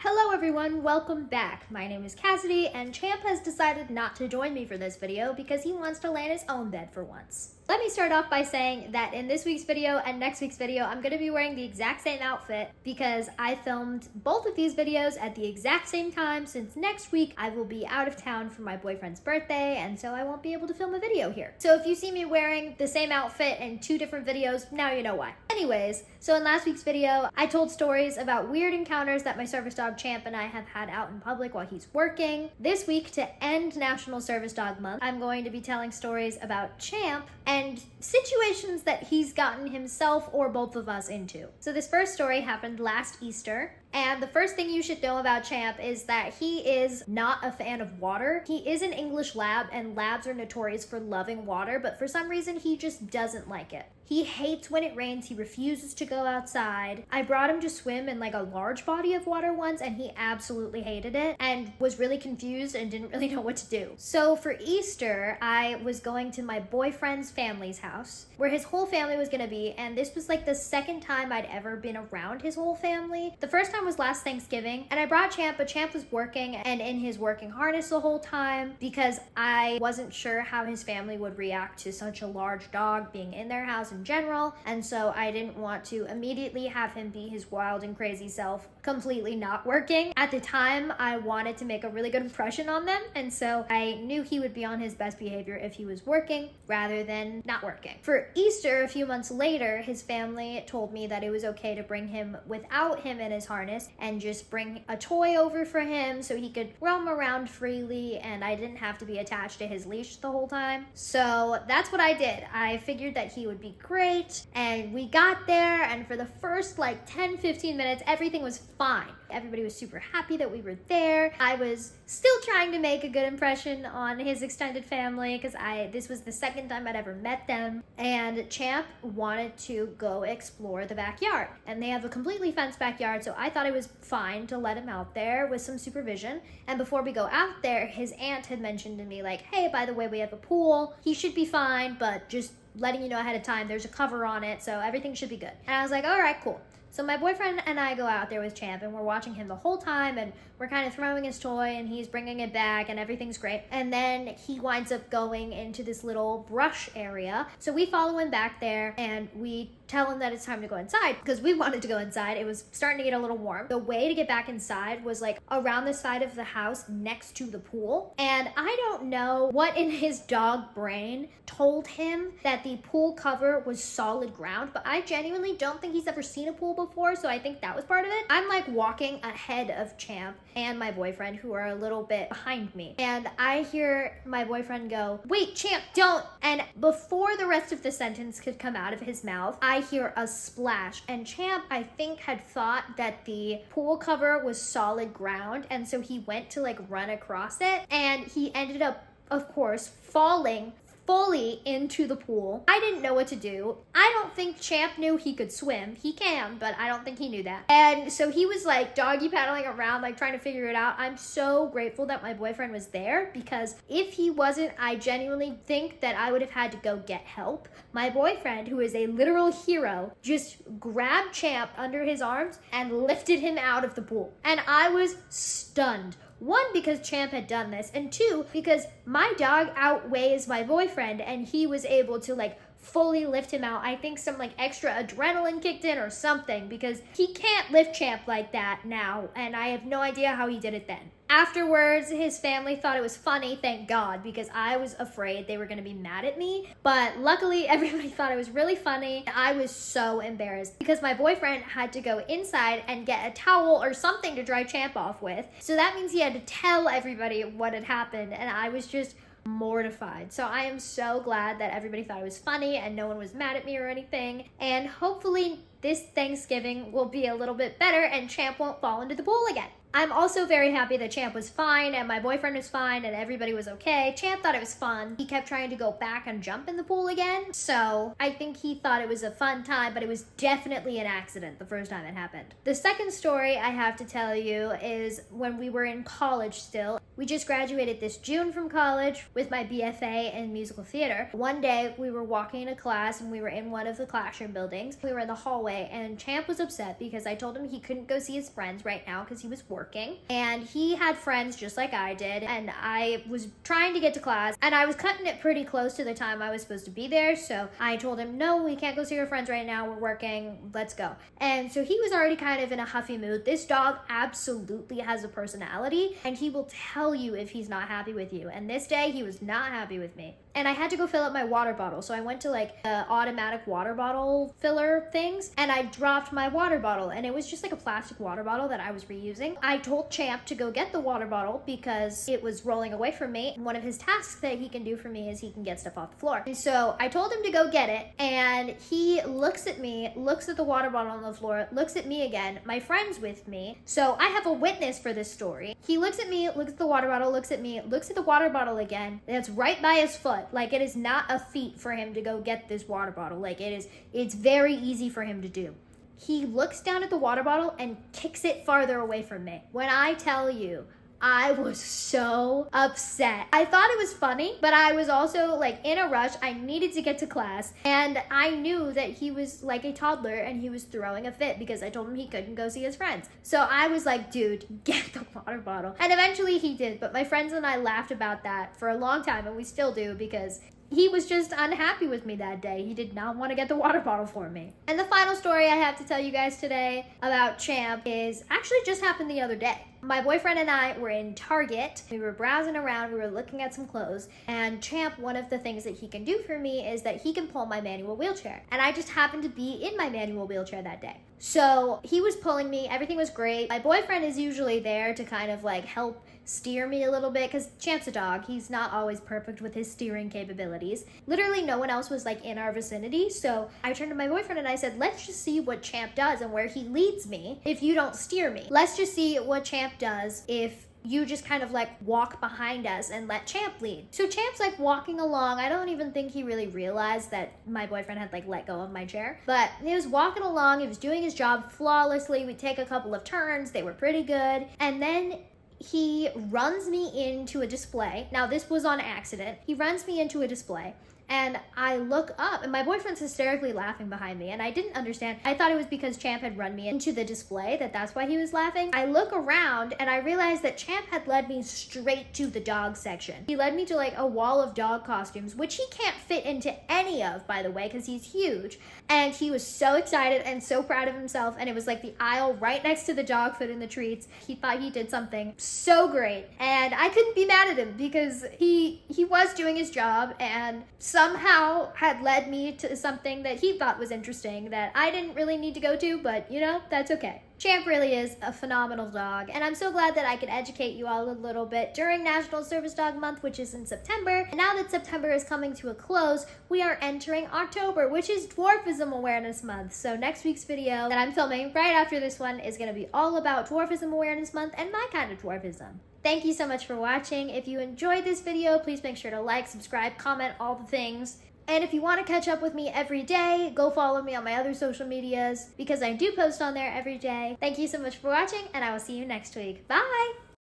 Hello everyone, welcome back. My name is Cassidy, and Champ has decided not to join me for this video because he wants to lay in his own bed for once. Let me start off by saying that in this week's video and next week's video, I'm going to be wearing the exact same outfit because I filmed both of these videos at the exact same time, since next week I will be out of town for my boyfriend's birthday, and so I won't be able to film a video here. So if you see me wearing the same outfit in two different videos, now you know why. Anyways, so in last week's video, I told stories about weird encounters that my service dog Champ and I have had out in public while he's working. This week, to end National Service Dog Month, I'm going to be telling stories about Champ and situations that he's gotten himself or both of us into. So this first story happened last Easter. And the first thing you should know about Champ is that he is not a fan of water. He is an English lab, and labs are notorious for loving water, but for some reason he just doesn't like it. He hates when it rains. He refuses to go outside. I brought him to swim in like a large body of water once, and he absolutely hated it and was really confused and didn't really know what to do. So for Easter, I was going to my boyfriend's family's house where his whole family was gonna be, and this was like the second time I'd ever been around his whole family. The first time was last Thanksgiving, and I brought Champ, but Champ was working and in his working harness the whole time because I wasn't sure how his family would react to such a large dog being in their house in general, and so I didn't want to immediately have him be his wild and crazy self completely not working. At the time, I wanted to make a really good impression on them, and so I knew he would be on his best behavior if he was working rather than not working. For Easter, a few months later, his family told me that it was okay to bring him without him in his harness and just bring a toy over for him so he could roam around freely and I didn't have to be attached to his leash the whole time. So that's what I did. I figured that he would be great, and we got there, and for the first like 10-15 minutes everything was fine. Everybody was super happy that we were there. I was still trying to make a good impression on his extended family because this was the second time I'd ever met them, and Champ wanted to go explore the backyard, and they have a completely fenced backyard, so I thought it was fine to let him out there with some supervision. And before we go out there, his aunt had mentioned to me like, hey, by the way, we have a pool. He should be fine, but just letting you know ahead of time, there's a cover on it, so everything should be good. And I was like, all right, cool. So my boyfriend and I go out there with Champ, and we're watching him the whole time, and we're kind of throwing his toy and he's bringing it back and everything's great. And then he winds up going into this little brush area. So we follow him back there and we tell him that it's time to go inside because we wanted to go inside. It was starting to get a little warm. The way to get back inside was like around the side of the house next to the pool. And I don't know what in his dog brain told him that the pool cover was solid ground, but I genuinely don't think he's ever seen a pool before, so I think that was part of it. I'm like walking ahead of Champ and my boyfriend, who are a little bit behind me, and I hear my boyfriend go, wait, Champ, don't. And before the rest of the sentence could come out of his mouth, I hear a splash, and Champ, I think, had thought that the pool cover was solid ground, and so he went to like run across it, and he ended up, of course, falling fully into the pool. I didn't know what to do. I don't think Champ knew he could swim. He can, but I don't think he knew that. And so he was like doggy paddling around, like trying to figure it out. I'm so grateful that my boyfriend was there, because if he wasn't, I genuinely think that I would have had to go get help. My boyfriend, who is a literal hero, just grabbed Champ under his arms and lifted him out of the pool. And I was stunned. One, because Champ had done this, and two, because my dog outweighs my boyfriend and he was able to like fully lift him out. I think some like extra adrenaline kicked in or something, because he can't lift Champ like that now, and I have no idea how he did it then. Afterwards, his family thought it was funny, thank God, because I was afraid they were going to be mad at me. But luckily, everybody thought it was really funny. I was so embarrassed because my boyfriend had to go inside and get a towel or something to dry Champ off with. So that means he had to tell everybody what had happened, and I was just mortified. So I am so glad that everybody thought it was funny and no one was mad at me or anything. And hopefully this Thanksgiving will be a little bit better and Champ won't fall into the pool again. I'm also very happy that Champ was fine and my boyfriend was fine and everybody was okay. Champ thought it was fun. He kept trying to go back and jump in the pool again. So I think he thought it was a fun time, but it was definitely an accident the first time it happened. The second story I have to tell you is when we were in college still. We just graduated this June from college with my BFA in musical theater. One day we were walking to class and we were in one of the classroom buildings. We were in the hallway and Champ was upset because I told him he couldn't go see his friends right now because he was working. And he had friends just like I did, and I was trying to get to class and I was cutting it pretty close to the time I was supposed to be there. So I told him, no, we can't go see your friends right now. We're working. Let's go. And so he was already kind of in a huffy mood. This dog absolutely has a personality and he will tell you if he's not happy with you. And this day he was not happy with me. And I had to go fill up my water bottle. So I went to like the automatic water bottle filler things and I dropped my water bottle, and it was just like a plastic water bottle that I was reusing. I told Champ to go get the water bottle because it was rolling away from me. And one of his tasks that he can do for me is he can get stuff off the floor. And so I told him to go get it, and he looks at me, looks at the water bottle on the floor, looks at me again. My friend's with me, so I have a witness for this story. He looks at me, looks at the water bottle, looks at me, looks at the water bottle again. That's right by his foot. Like, it is not a feat for him to go get this water bottle. Like, it's very easy for him to do. He looks down at the water bottle and kicks it farther away from me. When I tell you, I was so upset. I thought it was funny, but I was also like in a rush. I needed to get to class, and I knew that he was like a toddler and he was throwing a fit because I told him he couldn't go see his friends. So I was like, dude, get the water bottle. And eventually he did, but my friends and I laughed about that for a long time, and we still do, because he was just unhappy with me that day. He did not want to get the water bottle for me. And the final story I have to tell you guys today about Champ is actually just happened the other day. My boyfriend and I were in Target. We were browsing around, we were looking at some clothes, and Champ, one of the things that he can do for me is that he can pull my manual wheelchair. And I just happened to be in my manual wheelchair that day. So he was pulling me, everything was great. My boyfriend is usually there to kind of like help steer me a little bit, because Champ's a dog. He's not always perfect with his steering capabilities. Literally no one else was like in our vicinity, so I turned to my boyfriend and I said, let's just see what Champ does and where he leads me if you don't steer me. Let's just see what Champ does if you just kind of like walk behind us and let Champ lead. So Champ's like walking along. I don't even think he really realized that my boyfriend had like let go of my chair, but he was walking along. He was doing his job flawlessly. We'd take a couple of turns. They were pretty good. And then he runs me into a display. Now, this was on accident. He runs me into a display, and I look up, and my boyfriend's hysterically laughing behind me, and I didn't understand. I thought it was because Champ had run me into the display, that's why he was laughing. I look around, and I realized that Champ had led me straight to the dog section. He led me to like a wall of dog costumes, which he can't fit into any of, by the way, because he's huge. And he was so excited and so proud of himself, and it was like the aisle right next to the dog food and the treats. He thought he did something so great, and I couldn't be mad at him because he was doing his job and somehow had led me to something that he thought was interesting that I didn't really need to go to, but you know, that's okay. Champ really is a phenomenal dog, and I'm so glad that I could educate you all a little bit during National Service Dog Month, which is in September. And now that September is coming to a close, we are entering October, which is Dwarfism Awareness Month. So next week's video that I'm filming right after this one is going to be all about Dwarfism Awareness Month and my kind of dwarfism. Thank you so much for watching. If you enjoyed this video, please make sure to like, subscribe, comment, all the things. And if you want to catch up with me every day, go follow me on my other social medias because I do post on there every day. Thank you so much for watching, and I will see you next week. Bye!